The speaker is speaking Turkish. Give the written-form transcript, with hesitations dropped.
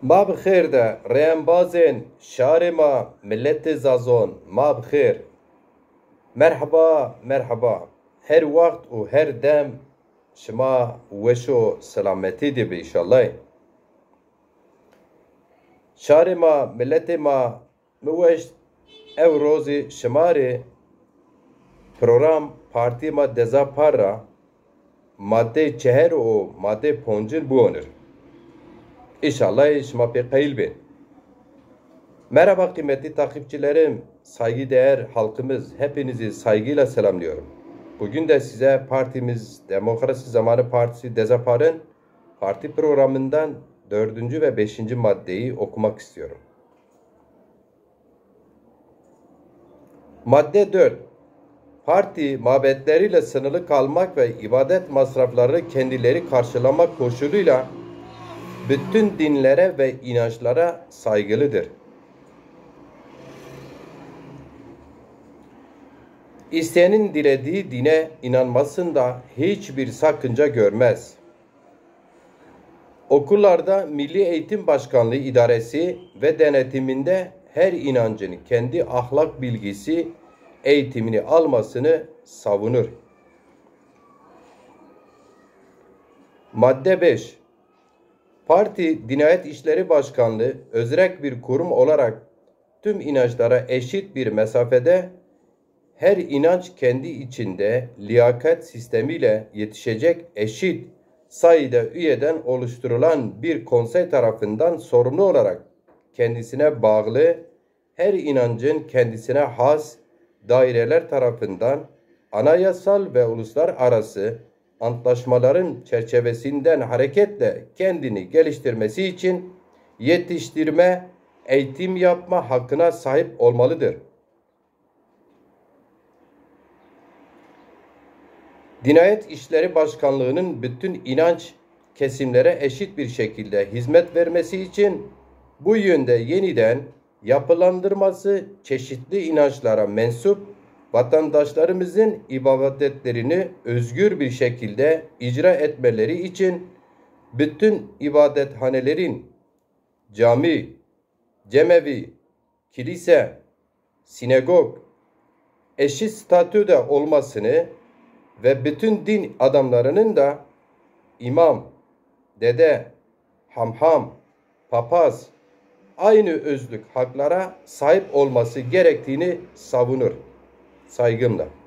ما بخیر ده ریانبازین شهر ما ملت زازون ما بخیر مرحبا مرحبا her vakt و her dem شما وشو سلامتی دی به انشالله شهر ما ملت ما موشت او روزی شماره program parti ma deza para madde çeher o madde poncun bu onur. İnşallah şma pekayil bin. Merhaba kıymetli takipçilerim, saygıdeğer halkımız, hepinizi saygıyla selamlıyorum. Bugün de size partimiz Demokrasi Zamanı Partisi Dezapar'ın parti programından 4. ve 5. maddeyi okumak istiyorum. Madde 4. Parti mabetleriyle sınırlı kalmak ve ibadet masraflarını kendileri karşılamak koşuluyla bütün dinlere ve inançlara saygılıdır. İsteyenin dilediği dine inanmasında hiçbir sakınca görmez. Okullarda Milli Eğitim Başkanlığı idaresi ve denetiminde her inancın kendi ahlak bilgisi eğitimini almasını savunur. Madde 5. Parti Diyanet İşleri Başkanlığı özerk bir kurum olarak tüm inançlara eşit bir mesafede her inanç kendi içinde liyakat sistemiyle yetişecek eşit sayıda üyeden oluşturulan bir konsey tarafından sorumlu olarak kendisine bağlı her inancın kendisine has daireler tarafından anayasal ve uluslararası antlaşmaların çerçevesinden hareketle kendini geliştirmesi için yetiştirme, eğitim yapma hakkına sahip olmalıdır. Diyanet İşleri Başkanlığı'nın bütün inanç kesimlere eşit bir şekilde hizmet vermesi için bu yönde yeniden yapılandırması çeşitli inançlara mensup vatandaşlarımızın ibadetlerini özgür bir şekilde icra etmeleri için bütün ibadethanelerin cami, cemevi, kilise, sinagog eşit statüde olmasını ve bütün din adamlarının da imam, dede, hamham, papaz aynı özlük haklara sahip olması gerektiğini savunur. Saygımla.